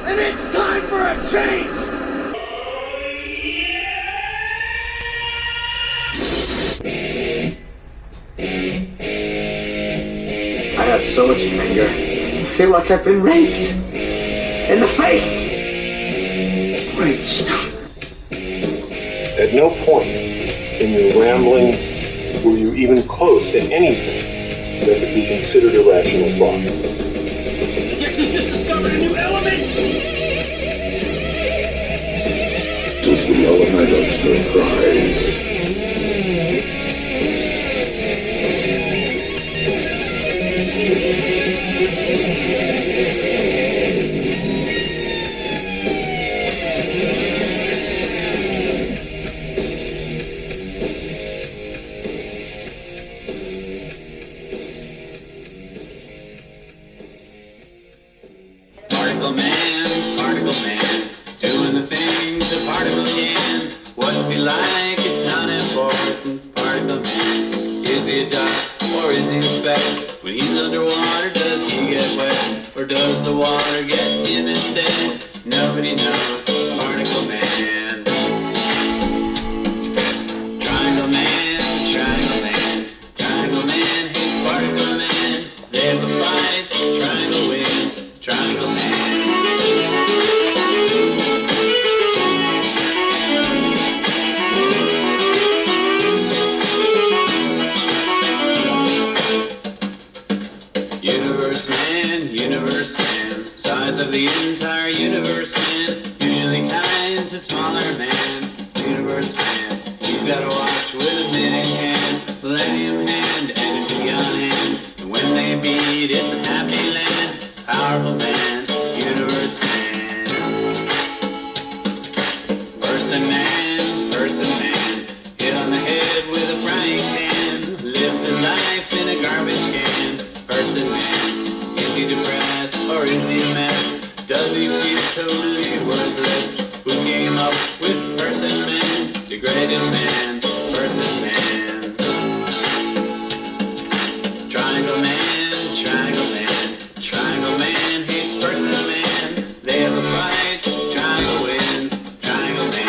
And it's time for a change! I have so much anger. I feel like I've been raped. In the face! Great Scott. At no point in your rambling were you even close to anything that could be considered a rational thought. I guess you just discovered a new element! This is the element of surprise. Particle man, doing the things a particle can. What's he like? It's not important. Particle man, is he a duck or is he a speck? When he's underwater, does he get wet or does the water get him instead? Nobody knows. Particle man. Triangle man, triangle man, triangle man hates particle man. They have a fight, triangle wins, triangle man. Universe man, size of the entire universe man, usually kind to smaller man, universe man, he's got a watch with a minute hand, millennium hand, and a bee on hand, and when they beat, it's a happy land, powerful man, universe man, person man, hit on the head with a frying pan, lives his life in a garbage can, person man. Is he depressed or is he a mess? Does he feel totally worthless? Who came up with person man? Degraded man, person man. Triangle man, triangle man, triangle man hates person man. They have a fight, triangle wins, triangle man.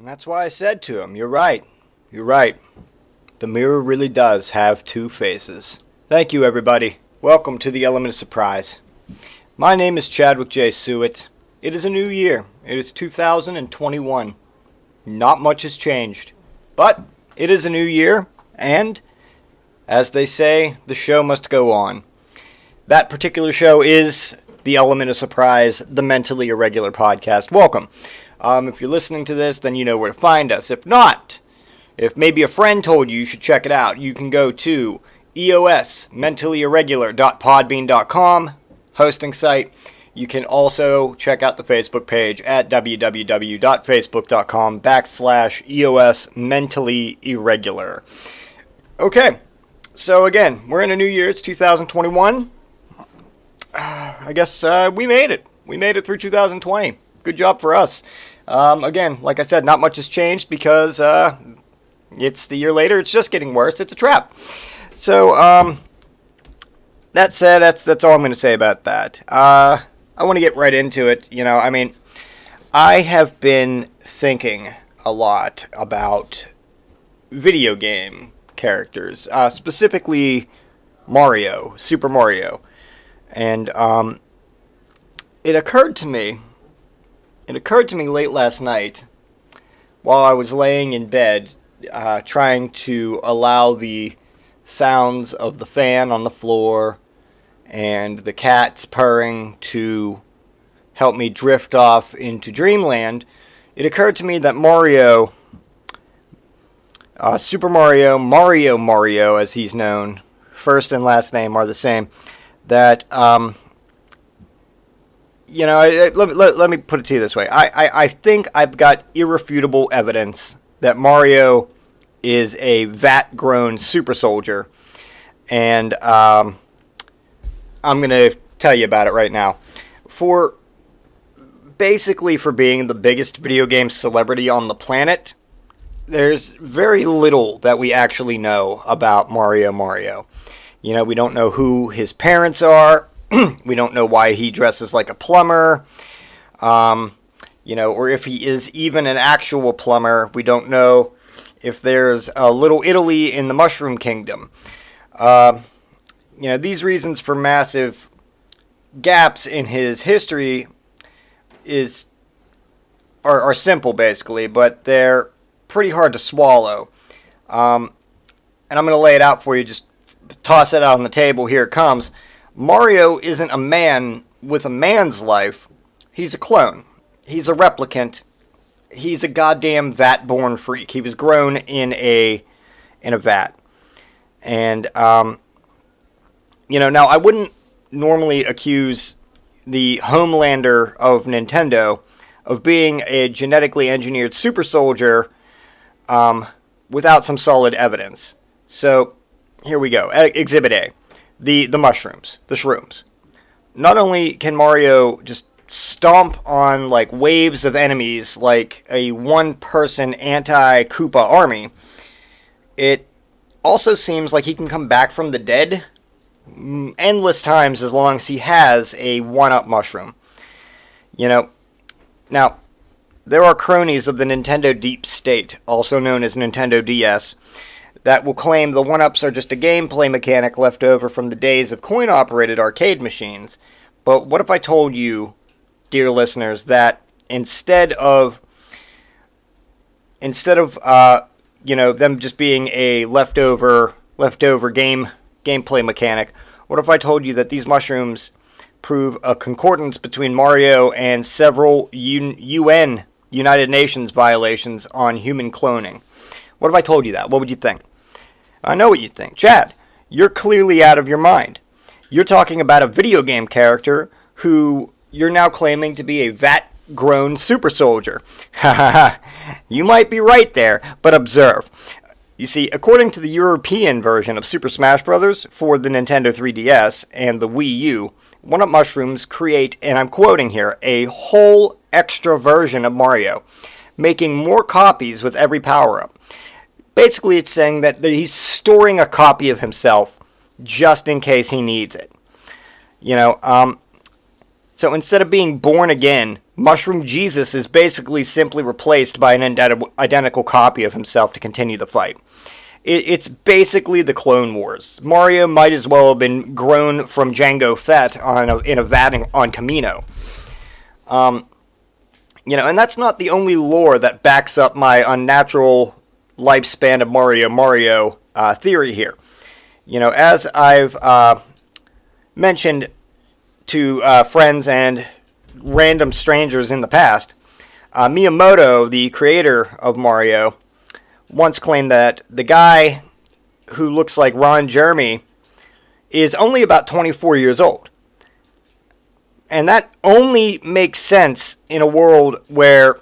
That's why I said to him, you're right. The mirror really does have two faces. Thank you, everybody. Welcome to the Element of Surprise. My name is Chadwick J. Sewitt. It is a new year. It is 2021. Not much has changed. But it is a new year, and, as they say, the show must go on. That particular show is the Element of Surprise, the Mentally Irregular podcast. Welcome. If you're listening to this, then you know where to find us. If not, if maybe a friend told you should check it out, you can go to eosmentallyirregular.podbean.com, hosting site. You can also check out the Facebook page at www.facebook.com/eosmentallyirregular. Okay, so again, we're in a new year. It's 2021. I guess we made it. We made it through 2020. Good job for us. Again, like I said, not much has changed because it's the year later. It's just getting worse. It's a trap. So, that said, that's all I'm going to say about that. I want to get right into it. I have been thinking a lot about video game characters, specifically Mario, Super Mario. And it occurred to me late last night while I was laying in bed trying to allow the sounds of the fan on the floor and the cats purring to help me drift off into dreamland. It occurred to me that Mario, Super Mario, Mario as he's known, first and last name are the same, that let me put it to you this way. I think I've got irrefutable evidence that Mario is a vat-grown super soldier. And I'm going to tell you about it right now. For being the biggest video game celebrity on the planet, there's very little that we actually know about Mario. You know, we don't know who his parents are. We don't know why he dresses like a plumber. You know, or if he is even an actual plumber. We don't know if there's a little Italy in the Mushroom Kingdom. You know, these reasons for massive gaps in his history are simple, basically, but they're pretty hard to swallow. And I'm going to lay it out for you, just toss it out on the table. Here it comes. Mario isn't a man with a man's life. He's a clone. He's a replicant. He's a goddamn vat-born freak. He was grown in a vat. And, you know, now I wouldn't normally accuse the Homelander of Nintendo of being a genetically engineered super soldier without some solid evidence. So, here we go. Exhibit A. The mushrooms. The shrooms. Not only can Mario just stomp on, like, waves of enemies like a one-person anti-Koopa army, it also seems like he can come back from the dead endless times as long as he has a one-up mushroom. You know, now, there are cronies of the Nintendo Deep State, also known as Nintendo DS, that will claim the one-ups are just a gameplay mechanic left over from the days of coin-operated arcade machines. But what if I told you, dear listeners, that instead of you know, them just being a leftover gameplay mechanic, what if I told you that these mushrooms prove a concordance between Mario and several UN, United Nations violations on human cloning? What if I told you that? What would you think? I know what you'd think. Chad, you're clearly out of your mind. You're talking about a video game character who you're now claiming to be a vat-grown super soldier. You might be right there, but observe. You see, according to the European version of Super Smash Bros. For the Nintendo 3DS and the Wii U, one-up mushrooms create, and I'm quoting here, a whole extra version of Mario, making more copies with every power-up. Basically, it's saying that he's storing a copy of himself just in case he needs it. You know, so instead of being born again, Mushroom Jesus is basically simply replaced by an identical copy of himself to continue the fight. It's basically the Clone Wars. Mario might as well have been grown from Jango Fett in a vat on Camino. You know, and that's not the only lore that backs up my unnatural lifespan of Mario theory here. You know, as I've mentioned to friends and random strangers in the past, Miyamoto, the creator of Mario, once claimed that the guy who looks like Ron Jeremy is only about 24 years old. And that only makes sense in a world where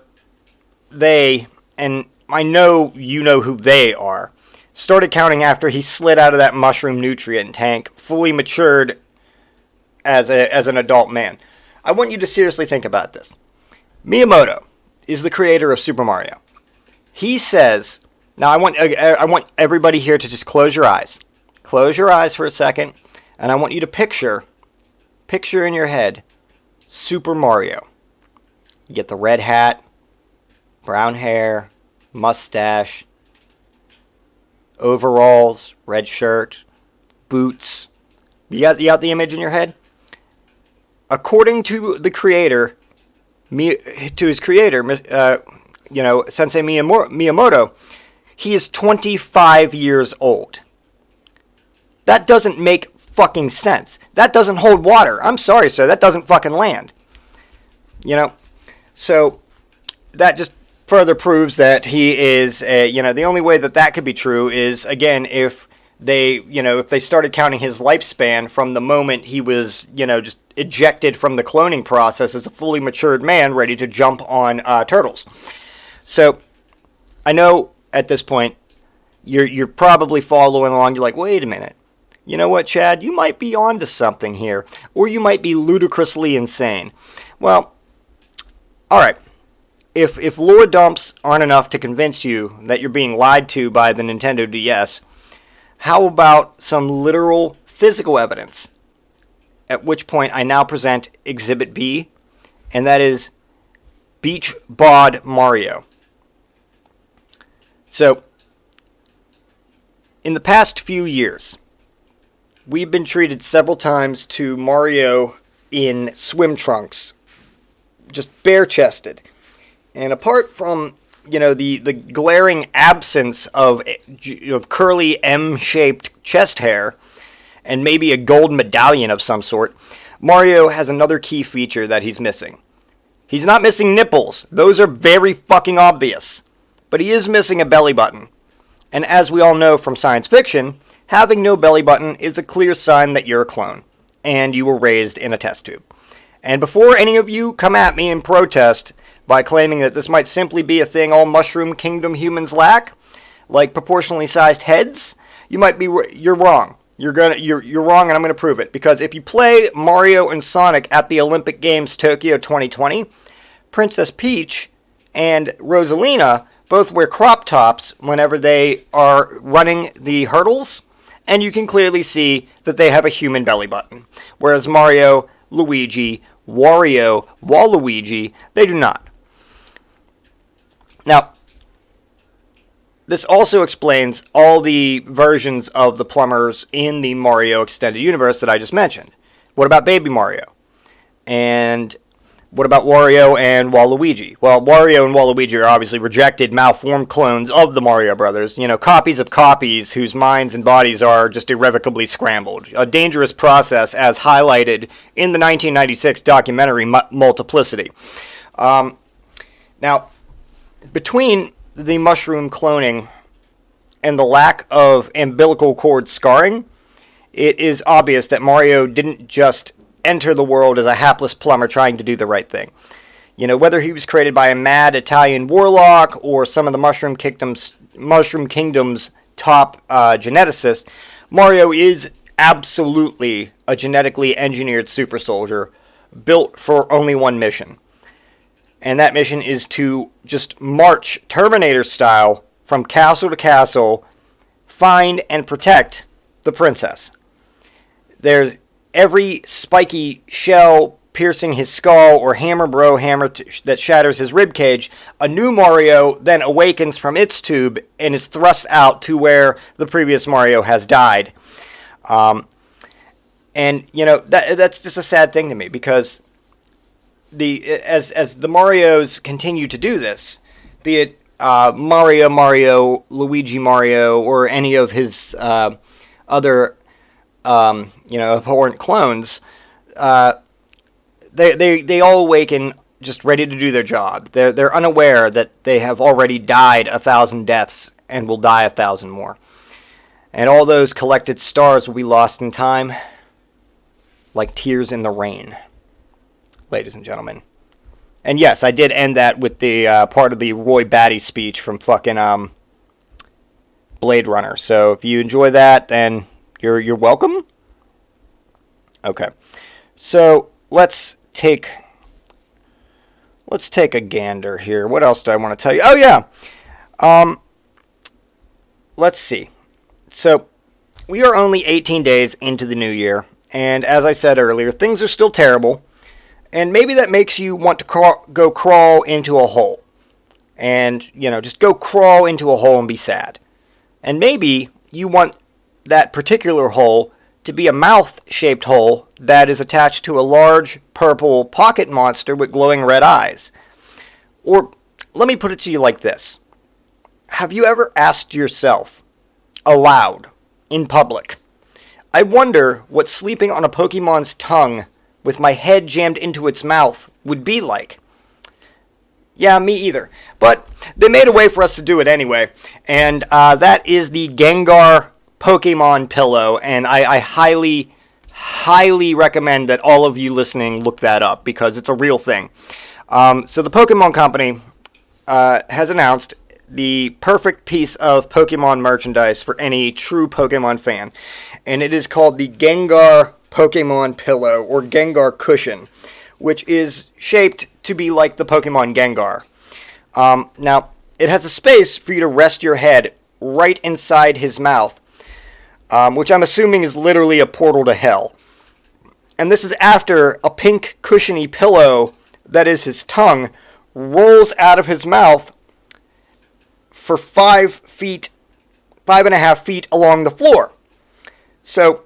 they, and I know you know who they are, started counting after he slid out of that mushroom nutrient tank, fully matured as an adult man. I want you to seriously think about this. Miyamoto is the creator of Super Mario. He says, now I want everybody here to just close your eyes. Close your eyes for a second, and I want you to picture in your head Super Mario. You get the red hat, brown hair, mustache, overalls, red shirt, boots. You got the image in your head? According to the creator, Sensei Miyamoto, he is 25 years old. That doesn't make fucking sense. That doesn't hold water. I'm sorry, sir. That doesn't fucking land. You know? So, that just further proves that he is, the only way that could be true is, again, if they started counting his lifespan from the moment he was, just ejected from the cloning process as a fully matured man ready to jump on turtles. So, I know at this point, you're probably following along. You're like, wait a minute. you know what, Chad, you might be onto something here, or you might be ludicrously insane. Well, alright, if lore dumps aren't enough to convince you that you're being lied to by the Nintendo DS, how about some literal physical evidence? At which point I now present Exhibit B, and that is Beach Bod Mario. So, in the past few years, we've been treated several times to Mario in swim trunks, just bare-chested. And apart from, the glaring absence of curly M-shaped chest hair, and maybe a gold medallion of some sort, Mario has another key feature that he's missing. He's not missing nipples. Those are very fucking obvious. But he is missing a belly button. And as we all know from science fiction, having no belly button is a clear sign that you're a clone, and you were raised in a test tube. And before any of you come at me and protest by claiming that this might simply be a thing all Mushroom Kingdom humans lack, like proportionally sized heads, you're wrong. You're wrong, and I'm going to prove it. Because if you play Mario and Sonic at the Olympic Games Tokyo 2020, Princess Peach and Rosalina both wear crop tops whenever they are running the hurdles, and you can clearly see that they have a human belly button. Whereas Mario, Luigi, Wario, Waluigi, they do not. Now, this also explains all the versions of the plumbers in the Mario Extended Universe that I just mentioned. What about Baby Mario? And what about Wario and Waluigi? Well, Wario and Waluigi are obviously rejected, malformed clones of the Mario Brothers. Copies of copies whose minds and bodies are just irrevocably scrambled. A dangerous process as highlighted in the 1996 documentary Multiplicity. Now, between the mushroom cloning and the lack of umbilical cord scarring, it is obvious that Mario didn't just enter the world as a hapless plumber trying to do the right thing. Whether he was created by a mad Italian warlock or some of the Mushroom Kingdom's top geneticists, Mario is absolutely a genetically engineered super soldier built for only one mission. And that mission is to just march Terminator style from castle to castle, find and protect the princess. There's every spiky shell piercing his skull or hammer that shatters his ribcage. A new Mario then awakens from its tube and is thrust out to where the previous Mario has died. That's just a sad thing to me, because as the Marios continue to do this, be it Mario, Luigi Mario, or any of his other abhorrent clones, they all awaken just ready to do their job. They're unaware that they have already died 1,000 deaths and will die 1,000 more. And all those collected stars will be lost in time like tears in the rain, ladies and gentlemen. And yes, I did end that with the part of the Roy Batty speech from fucking Blade Runner. So if you enjoy that, then you're welcome. Okay, so let's take a gander here. What else do I want to tell you? Oh yeah, let's see. So we are only 18 days into the new year, and as I said earlier, things are still terrible. And maybe that makes you want to go crawl into a hole. And, just go crawl into a hole and be sad. And maybe you want that particular hole to be a mouth-shaped hole that is attached to a large purple pocket monster with glowing red eyes. Or, let me put it to you like this. Have you ever asked yourself, aloud, in public, I wonder what sleeping on a Pokemon's tongue with my head jammed into its mouth would be like? Yeah, me either. But they made a way for us to do it anyway. And that is the Gengar Pokemon Pillow. And I highly, highly recommend that all of you listening look that up, because it's a real thing. So the Pokemon Company has announced the perfect piece of Pokemon merchandise for any true Pokemon fan. And it is called the Gengar Pokemon Pillow, or Gengar Cushion, which is shaped to be like the Pokemon Gengar. Now, it has a space for you to rest your head right inside his mouth, which I'm assuming is literally a portal to hell. And this is after a pink cushiony pillow, that is his tongue, rolls out of his mouth for 5.5 feet along the floor. So,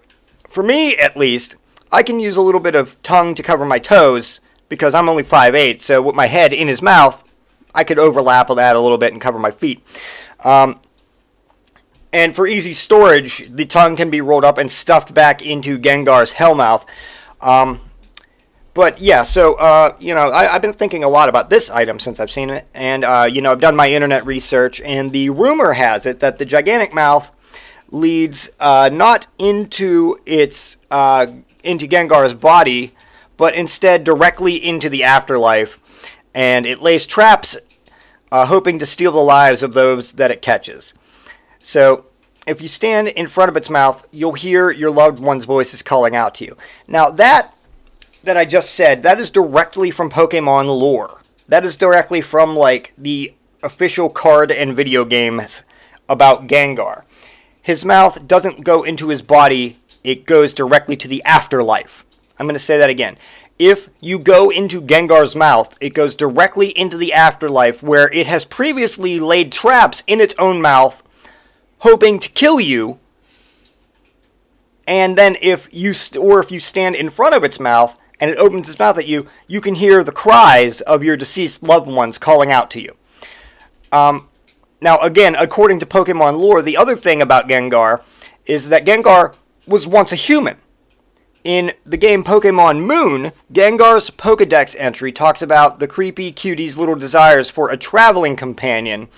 for me at least, I can use a little bit of tongue to cover my toes, because I'm only 5'8", so with my head in his mouth, I could overlap that a little bit and cover my feet. And for easy storage, the tongue can be rolled up and stuffed back into Gengar's hellmouth. But yeah, so, I've been thinking a lot about this item since I've seen it. And, I've done my internet research, and the rumor has it that the gigantic mouth leads not into into Gengar's body, but instead directly into the afterlife. And it lays traps, hoping to steal the lives of those that it catches. So, if you stand in front of its mouth, you'll hear your loved one's voices calling out to you. Now, that I just said, that is directly from Pokemon lore. That is directly from, the official card and video games about Gengar. His mouth doesn't go into his body, it goes directly to the afterlife. I'm going to say that again. If you go into Gengar's mouth, it goes directly into the afterlife, where it has previously laid traps in its own mouth, hoping to kill you. And then if you stand in front of its mouth and it opens its mouth at you, you can hear the cries of your deceased loved ones calling out to you. Now, again, according to Pokemon lore, the other thing about Gengar is that Gengar was once a human. In the game Pokemon Moon, Gengar's Pokedex entry talks about the creepy cutie's little desires for a traveling companion,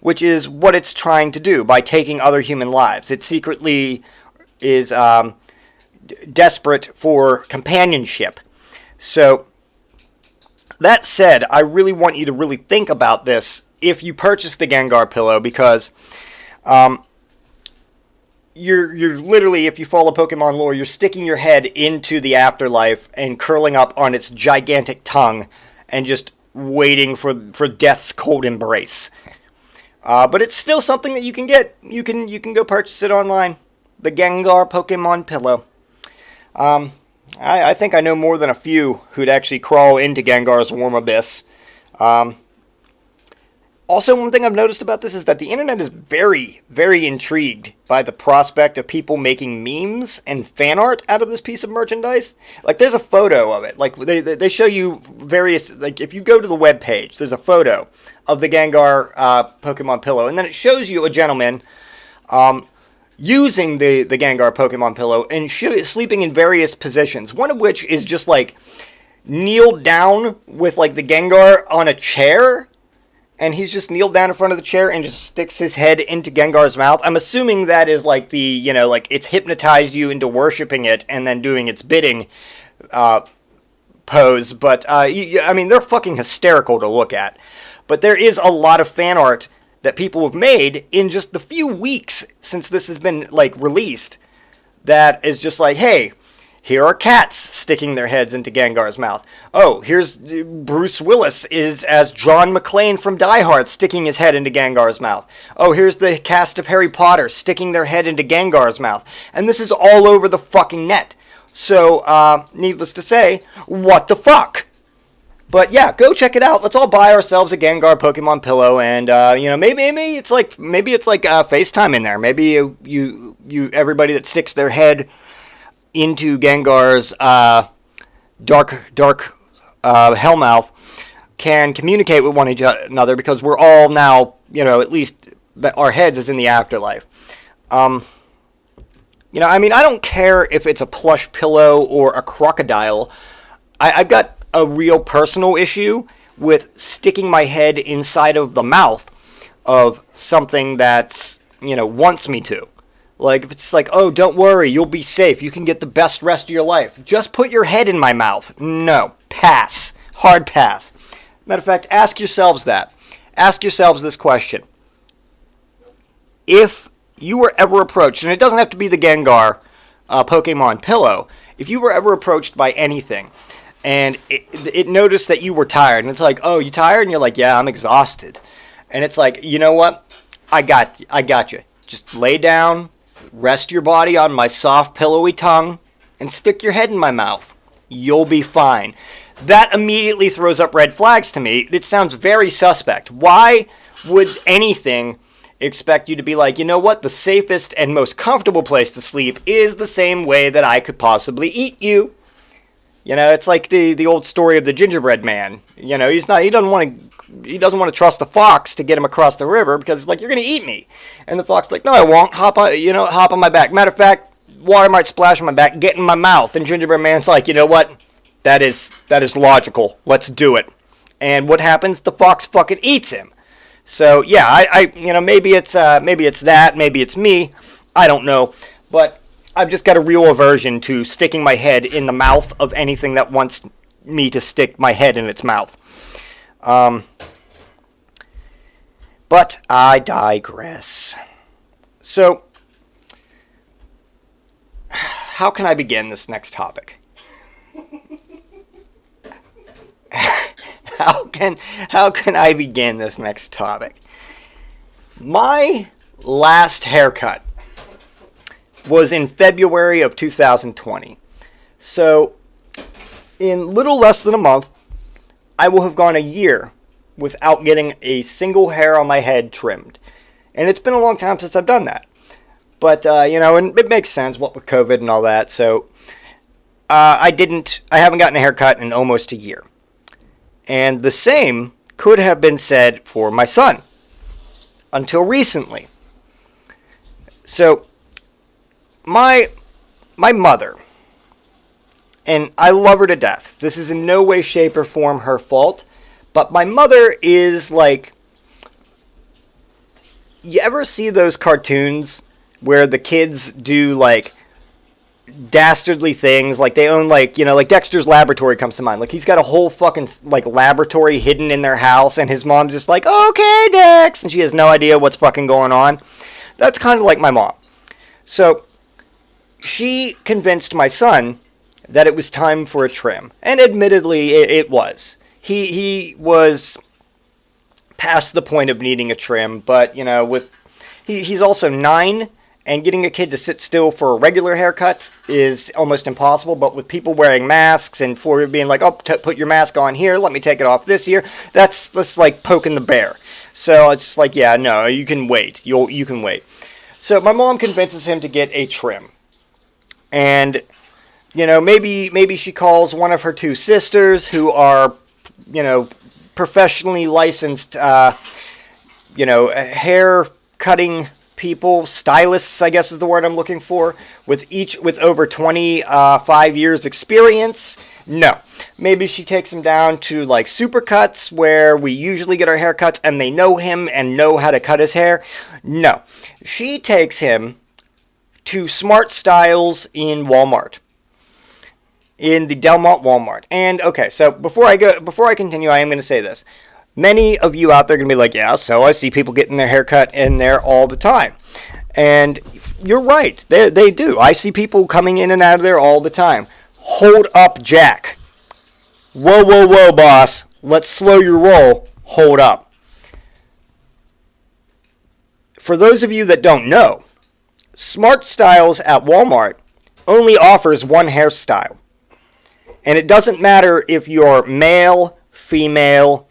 which is what it's trying to do by taking other human lives. It secretly is desperate for companionship. So, that said, I really want you to really think about this if you purchase the Gengar Pillow, because you're literally, if you follow Pokemon lore, you're sticking your head into the afterlife and curling up on its gigantic tongue and just waiting for death's cold embrace. But it's still something that you can get. You can go purchase it online. The Gengar Pokemon Pillow. I think I know more than a few who'd actually crawl into Gengar's warm abyss. Also, one thing I've noticed about this is that the internet is very, very intrigued by the prospect of people making memes and fan art out of this piece of merchandise. There's a photo of it. They show you various, if you go to the web page, there's a photo of the Gengar Pokemon Pillow, and then it shows you a gentleman using the Gengar Pokemon Pillow and sleeping in various positions, one of which is just, kneeled down with, the Gengar on a chair. And he's just kneeled down in front of the chair and just sticks his head into Gengar's mouth. I'm assuming that is it's hypnotized you into worshipping it and then doing its bidding pose. But, they're fucking hysterical to look at. But there is a lot of fan art that people have made in just the few weeks since this has been, released. That is just hey, here are cats sticking their heads into Gengar's mouth. Oh, here's Bruce Willis is as John McClane from Die Hard sticking his head into Gengar's mouth. Oh, here's the cast of Harry Potter sticking their head into Gengar's mouth. And this is all over the fucking net. So, needless to say, what the fuck? But yeah, go check it out. Let's all buy ourselves a Gengar Pokemon Pillow, and maybe it's like FaceTime in there. Maybe you everybody that sticks their head into Gengar's dark hellmouth can communicate with one another, because we're all now, at least our heads is in the afterlife. I don't care if it's a plush pillow or a crocodile. I've got a real personal issue with sticking my head inside of the mouth of something that's, wants me to. If it's oh, don't worry, you'll be safe, you can get the best rest of your life, just put your head in my mouth. No. Pass. Hard pass. Matter of fact, ask yourselves that. Ask yourselves this question. if you were ever approached, and it doesn't have to be the Gengar Pokemon Pillow, if you were ever approached by anything, and it noticed that you were tired, and it's like, oh, you tired? And you're like, yeah, I'm exhausted. And it's like, you know what? I got you. Just lay down, rest your body on my soft, pillowy tongue, and stick your head in my mouth. You'll be fine. That immediately throws up red flags to me. It sounds very suspect. Why would anything expect you to be like, you know what? The safest and most comfortable place to sleep is the same way that I could possibly eat you. You know, it's like the old story of the gingerbread man. You know, he doesn't want to trust the fox to get him across the river because he's like, you're going to eat me. And the fox is like, no, I won't. Hop on my back. Matter of fact, water might splash on my back, get in my mouth. And gingerbread man's like, you know what? That is logical. Let's do it. And what happens? The fox fucking eats him. So yeah, I maybe it's that, maybe it's me. I don't know, but I've just got a real aversion to sticking my head in the mouth of anything that wants me to stick my head in its mouth. But I digress. So, how can I begin this next topic? How can I begin this next topic? My last haircut was in February of 2020. So, in little less than a month, I will have gone a year without getting a single hair on my head trimmed. And it's been a long time since I've done that. But, and it makes sense, what with COVID and all that. So, I haven't gotten a haircut in almost a year. And the same could have been said for my son. Until recently. So, my mother, and I love her to death. This is in no way, shape, or form her fault. But my mother is like... You ever see those cartoons where the kids do, like, dastardly things? Like, they own, like Dexter's Laboratory comes to mind. Like, he's got a whole fucking, like, laboratory hidden in their house, and his mom's just like, okay, Dex! And she has no idea what's fucking going on. That's kind of like my mom. So, she convinced my son that it was time for a trim. And admittedly, it was. He was past the point of needing a trim, but, he's also 9, and getting a kid to sit still for a regular haircut is almost impossible, but with people wearing masks and for being like, put your mask on here, let me take it off this year, that's like poking the bear. So it's like, yeah, no, you can wait. You can wait. So my mom convinces him to get a trim. And, maybe she calls one of her 2 sisters who are, professionally licensed, hair cutting people, stylists, I guess is the word I'm looking for, with over 25 years experience. No. Maybe she takes him down to like Supercuts where we usually get our haircuts and they know him and know how to cut his hair. No. She takes him to Smart Styles in Walmart. In the Delmont Walmart. And okay, so before I continue, I am going to say this. Many of you out there are going to be like, yeah, so I see people getting their haircut in there all the time. And you're right. They do. I see people coming in and out of there all the time. Hold up, Jack. Whoa, boss. Let's slow your roll. Hold up. For those of you that don't know, Smart Styles at Walmart only offers one hairstyle. And it doesn't matter if you're male, female,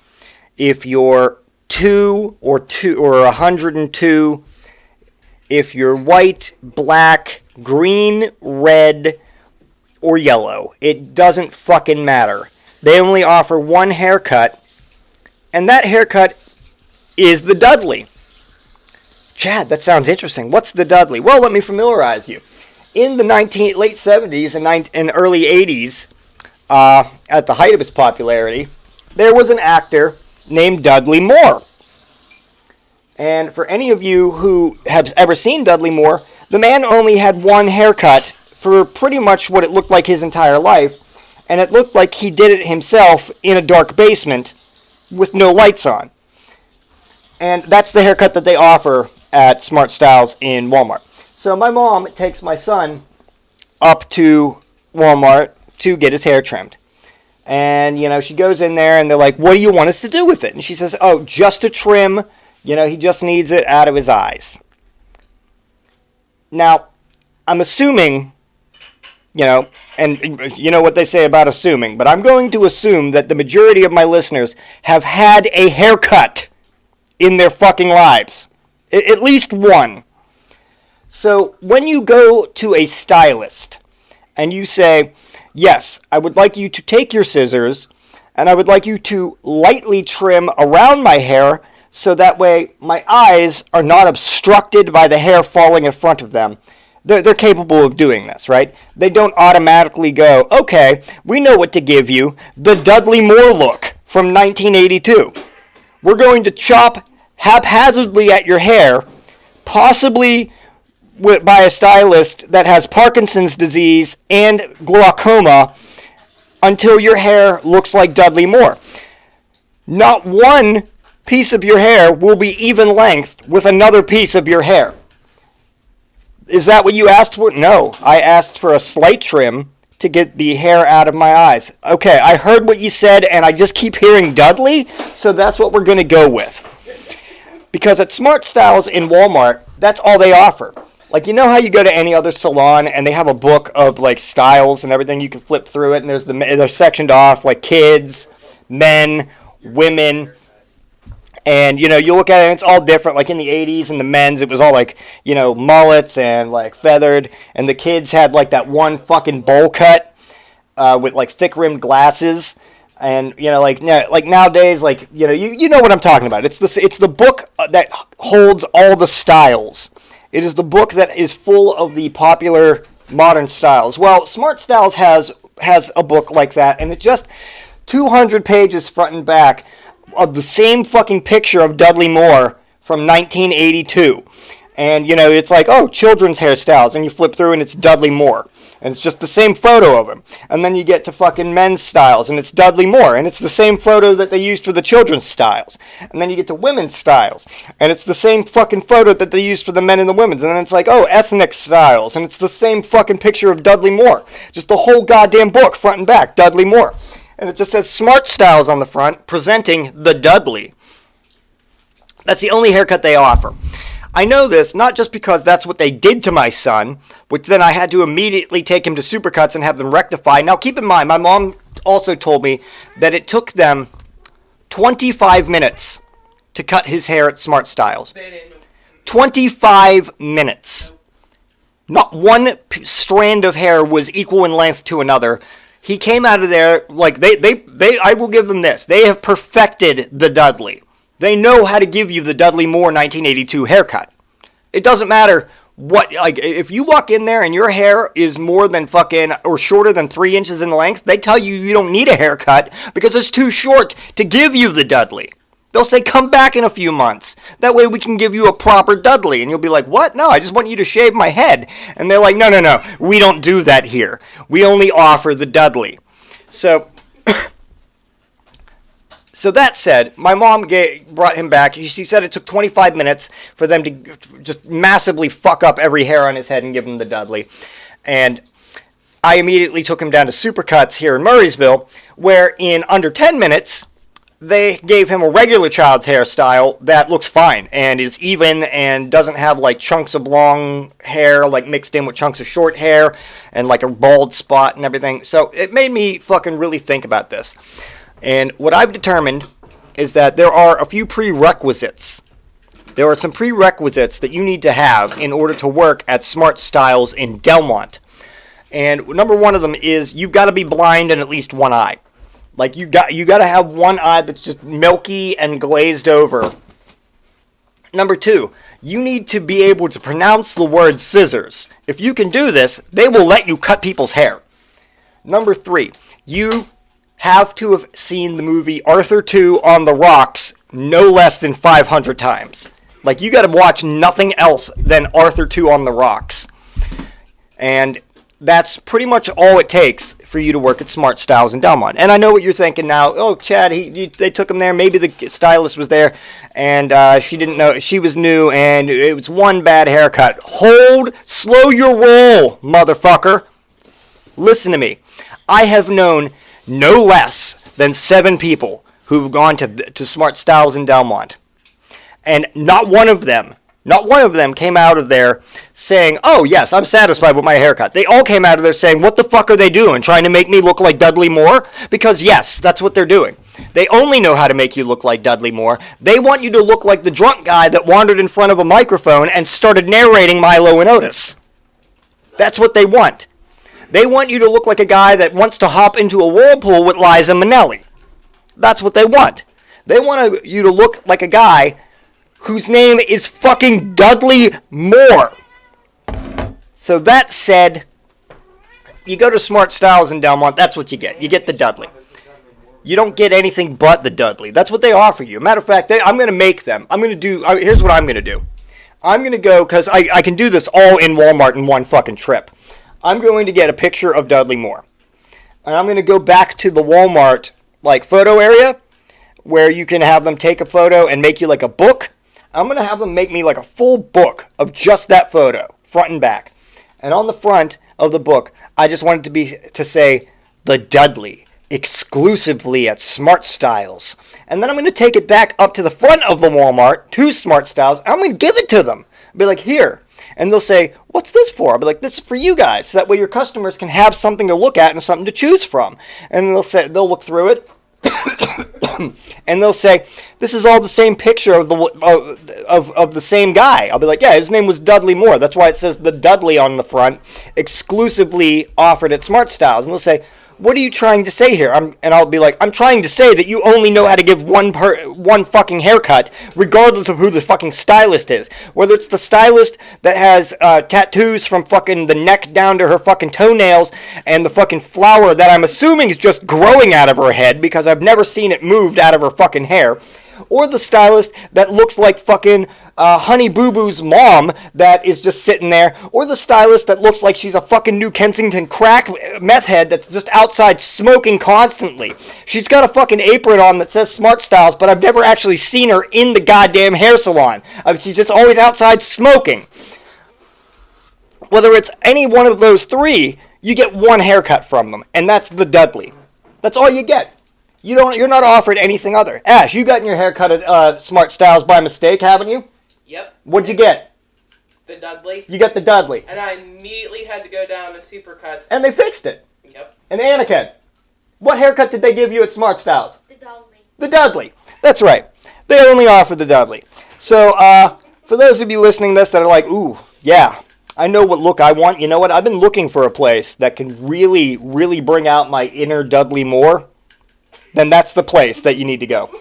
if you're 2 or 102, if you're white, black, green, red, or yellow. It doesn't fucking matter. They only offer one haircut, and that haircut is the Dudley. Chad, that sounds interesting. What's the Dudley? Well, let me familiarize you. In the late 70s and early 80s, at the height of his popularity, there was an actor named Dudley Moore. And for any of you who have ever seen Dudley Moore, the man only had one haircut for pretty much what it looked like his entire life, and it looked like he did it himself in a dark basement with no lights on. And that's the haircut that they offer at Smart Styles in Walmart. So my mom takes my son up to Walmart to get his hair trimmed. And, she goes in there and they're like, what do you want us to do with it? And she says, oh, just to trim. He just needs it out of his eyes. Now, I'm assuming, and you know what they say about assuming, but I'm going to assume that the majority of my listeners have had a haircut in their fucking lives. At least one. So when you go to a stylist and you say, yes, I would like you to take your scissors and I would like you to lightly trim around my hair so that way my eyes are not obstructed by the hair falling in front of them. They're capable of doing this, right? They don't automatically go, okay, we know what to give you, the Dudley Moore look from 1982. We're going to chop haphazardly at your hair, possibly by a stylist that has Parkinson's disease and glaucoma, until your hair looks like Dudley Moore. Not one piece of your hair will be even length with another piece of your hair. Is that what you asked for? No, I asked for a slight trim to get the hair out of my eyes. Okay, I heard what you said, and I just keep hearing Dudley, so that's what we're going to go with. Because at Smart Styles in Walmart, that's all they offer. Like, how you go to any other salon and they have a book of, like, styles and everything, you can flip through it, and they're sectioned off, like, kids, men, women. And, you look at it and it's all different. Like in the 80s and the men's, it was all like, mullets and like feathered. And the kids had like that one fucking bowl cut with like thick rimmed glasses. And, like nowadays, like, you know what I'm talking about. It's the book that holds all the styles. It is the book that is full of the popular modern styles. Well, Smart Styles has a book like that. And it's just 200 pages front and back of the same fucking picture of Dudley Moore from 1982. And, it's like, oh, children's hairstyles. And you flip through and it's Dudley Moore. And it's just the same photo of him. And then you get to fucking men's styles and it's Dudley Moore. And it's the same photo that they used for the children's styles. And then you get to women's styles. And it's the same fucking photo that they used for the men and the women's. And then it's like, oh, ethnic styles. And it's the same fucking picture of Dudley Moore. Just the whole goddamn book, front and back, Dudley Moore. And it just says Smart Styles on the front, presenting the Dudley. That's the only haircut they offer. I know this not just because that's what they did to my son, which then I had to immediately take him to Supercuts and have them rectify. Now keep in mind, my mom also told me that it took them 25 minutes to cut his hair at Smart Styles. 25 minutes. Not one strand of hair was equal in length to another. He came out of there, like, I will give them this. They have perfected the Dudley. They know how to give you the Dudley Moore 1982 haircut. It doesn't matter what, like, if you walk in there and your hair is more than fucking, or shorter than 3 inches in length, they tell you you don't need a haircut because it's too short to give you the Dudley. They'll say, come back in a few months. That way we can give you a proper Dudley. And you'll be like, what? No, I just want you to shave my head. And they're like, no. We don't do that here. We only offer the Dudley. So that said, my mom brought him back. She said it took 25 minutes for them to just massively fuck up every hair on his head and give him the Dudley. And I immediately took him down to Supercuts here in Murraysville, where in under 10 minutes, they gave him a regular child's hairstyle that looks fine and is even and doesn't have like chunks of long hair like mixed in with chunks of short hair and like a bald spot and everything. So it made me fucking really think about this. And what I've determined is that there are a few prerequisites. There are some prerequisites that you need to have in order to work at Smart Styles in Delmont. And number one of them is you've got to be blind in at least one eye. Like, you got to have one eye that's just milky and glazed over. Number two, you need to be able to pronounce the word scissors. If you can do this, they will let you cut people's hair. Number three, you have to have seen the movie Arthur 2 on the Rocks no less than 500 times. Like, you got to watch nothing else than Arthur 2 on the Rocks. And that's pretty much all it takes for you to work at Smart Styles in Delmont. And I know what you're thinking now. Oh, Chad, they took him there. Maybe the stylist was there, and she didn't know. She was new, and it was one bad haircut. Slow your roll, motherfucker. Listen to me. I have known no less than 7 people who've gone to Smart Styles in Delmont. And not one of them came out of there saying, oh, yes, I'm satisfied with my haircut. They all came out of there saying, what the fuck are they doing? Trying to make me look like Dudley Moore? Because, yes, that's what they're doing. They only know how to make you look like Dudley Moore. They want you to look like the drunk guy that wandered in front of a microphone and started narrating Milo and Otis. That's what they want. They want you to look like a guy that wants to hop into a whirlpool with Liza Minnelli. That's what they want. They want you to look like a guy whose name is fucking Dudley Moore. So that said, you go to Smart Styles in Delmont, that's what you get. You get the Dudley. You don't get anything but the Dudley. That's what they offer you. Matter of fact, I'm going to make them. Here's what I'm going to do. I'm going to go, because I can do this all in Walmart in one fucking trip. I'm going to get a picture of Dudley Moore. And I'm going to go back to the Walmart photo area where you can have them take a photo and make you like a book. I'm going to have them make me like a full book of just that photo, front and back. And on the front of the book, I just want it to say, the Dudley, exclusively at Smart Styles. And then I'm going to take it back up to the front of the Walmart, to Smart Styles, and I'm going to give it to them. I'll be like, here. And they'll say, what's this for? I'll be like, this is for you guys. So that way your customers can have something to look at and something to choose from. And they'll look through it. And they'll say, this is all the same picture of the same guy. I'll be like, yeah, his name was Dudley Moore. That's why it says the Dudley on the front, exclusively offered at Smart Styles. And they'll say, what are you trying to say here? And I'll be like, I'm trying to say that you only know how to give one fucking haircut, regardless of who the fucking stylist is. Whether it's the stylist that has tattoos from fucking the neck down to her fucking toenails, and the fucking flower that I'm assuming is just growing out of her head, because I've never seen it moved out of her fucking hair. Or the stylist that looks like fucking Honey Boo Boo's mom that is just sitting there. Or the stylist that looks like she's a fucking New Kensington crack meth head that's just outside smoking constantly. She's got a fucking apron on that says Smart Styles, but I've never actually seen her in the goddamn hair salon. She's just always outside smoking. Whether it's any one of those 3, you get one haircut from them, and that's the Dudley. That's all you get. You're not offered anything other. Ash, you got your hair cut at Smart Styles by mistake, haven't you? Yep. What'd you get? The Dudley. You got the Dudley. And I immediately had to go down to Supercuts. And they fixed it. Yep. And Anakin, what haircut did they give you at Smart Styles? The Dudley. The Dudley. That's right. They only offer the Dudley. So, for those of you listening to this that are like, ooh, yeah, I know what look I want. You know what? I've been looking for a place that can really, really bring out my inner Dudley Moore. Then that's the place that you need to go.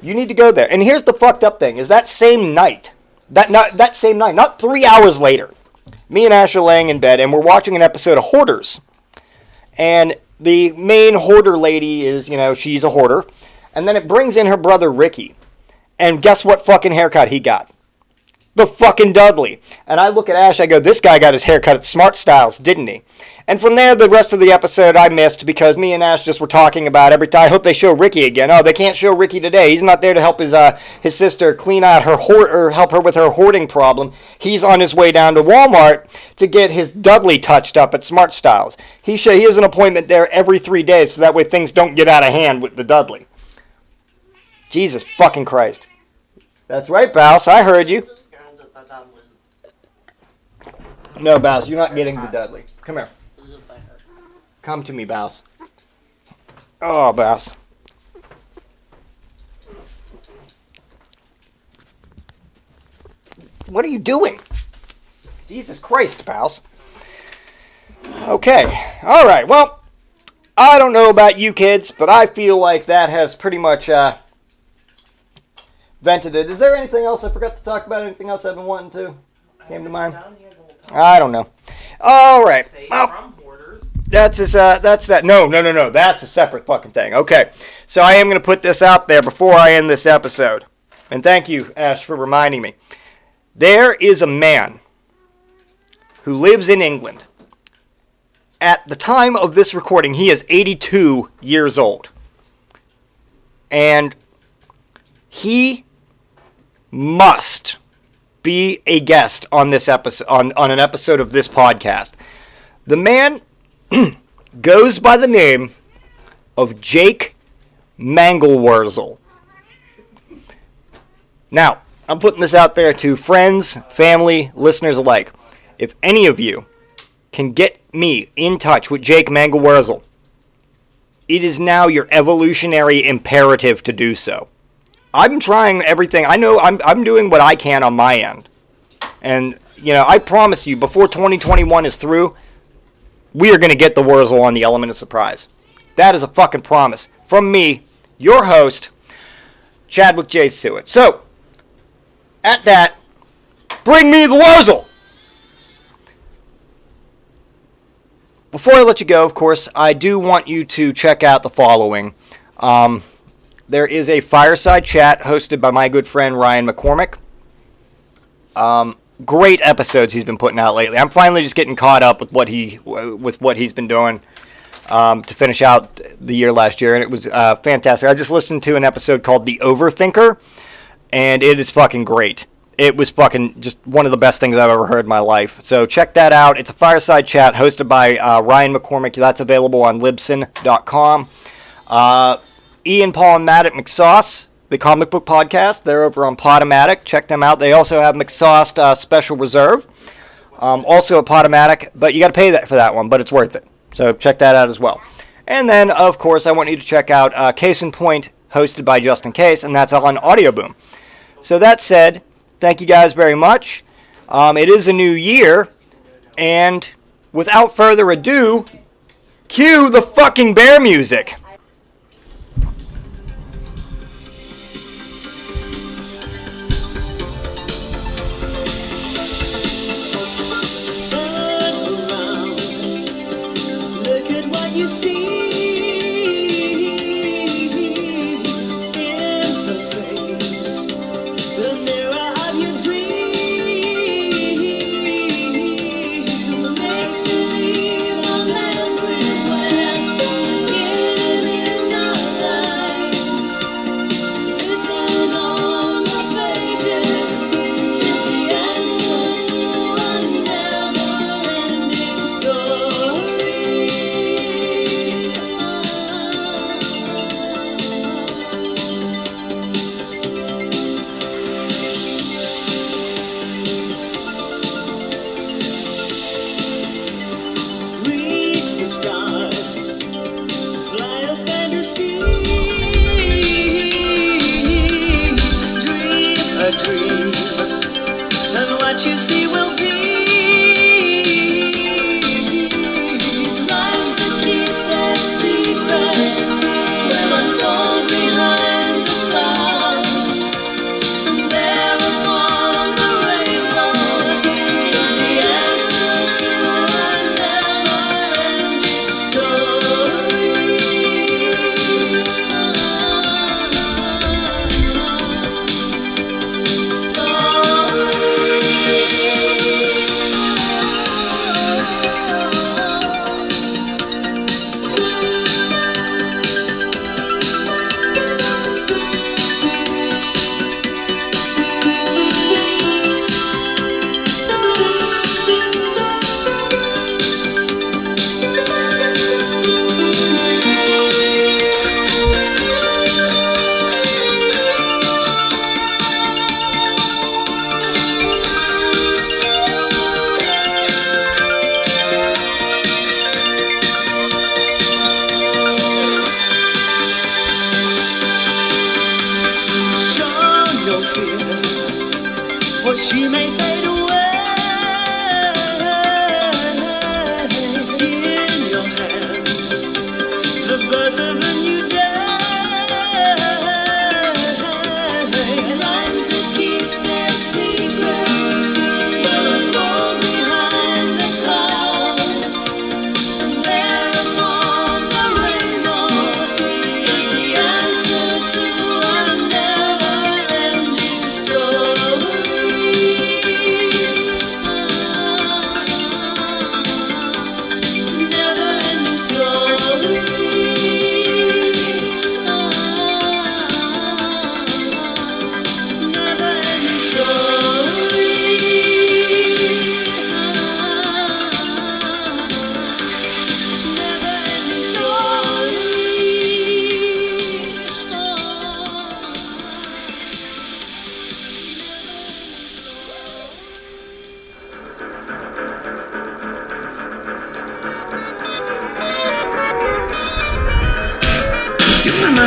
You need to go there. And here's the fucked up thing, is that same night, not 3 hours later, me and Ash are laying in bed, and we're watching an episode of Hoarders. And the main hoarder lady is, she's a hoarder. And then it brings in her brother Ricky. And guess what fucking haircut he got? The fucking Dudley. And I look at Ash, I go, this guy got his haircut at Smart Styles, didn't he? And from there, the rest of the episode I missed because me and Ash just were talking about every time. I hope they show Ricky again. Oh, they can't show Ricky today. He's not there to help his sister clean out her or help her with her hoarding problem. He's on his way down to Walmart to get his Dudley touched up at Smart Styles. He has an appointment there every 3 days, so that way things don't get out of hand with the Dudley. Jesus fucking Christ. That's right, Bouse. I heard you. No, Bouse, you're not getting the Dudley. Come here. Come to me, Bouse. Oh, Bouse. What are you doing? Jesus Christ, Bouse. Okay. All right. Well, I don't know about you kids, but I feel like that has pretty much vented it. Is there anything else I forgot to talk about? Anything else I've been wanting to? Came to mind? I don't know. All right. Well, that's that. No. That's a separate fucking thing. Okay. So I am going to put this out there before I end this episode. And thank you, Ash, for reminding me. There is a man who lives in England. at the time of this recording, he is 82 years old. And he must be a guest on this episode, on an episode of this podcast. The man goes by the name of Jake Mangle-Wurzle. Now, I'm putting this out there to friends, family, listeners alike. If any of you can get me in touch with Jake Mangle-Wurzle, it is now your evolutionary imperative to do so. I'm trying everything. I know I'm doing what I can on my end. And, I promise you, before 2021 is through, we are going to get the Wurzle on the Element of Surprise. That is a fucking promise. From me, your host, Chadwick J. Seward. So, at that, bring me the Wurzle! Before I let you go, of course, I do want you to check out the following. There is a fireside chat hosted by my good friend Ryan McCormick. Great episodes he's been putting out lately. I'm finally just getting caught up with what he's been doing to finish out the year last year, and it was fantastic. I just listened to an episode called The Overthinker, and it is fucking great. It was fucking just one of the best things I've ever heard in my life. So check that out. It's a fireside chat hosted by Ryan McCormick. That's available on Libsyn.com. Ian, Paul, and Matt at McSauce, the comic book podcast. They're over on Podomatic. Check them out. They also have McSauce Special Reserve, also at Podomatic. But you got to pay for that one, but it's worth it. So check that out as well. And then, of course, I want you to check out Case in Point, hosted by Justin Case, and that's on Audioboom. So that said, thank you guys very much. It is a new year, and without further ado, cue the fucking bear music. You see in the face, the mirror of your dream. Make believe I'm everywhere, getting in the light. Listen on the pages is the answer to a never-ending story. Reach the stars, fly a fantasy, dream a dream, and what you see will be. Lives that keep their secrets will unfold behind the clouds. There upon the rainbow is the answer to a never-ending story. Story.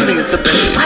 me, it's a baby.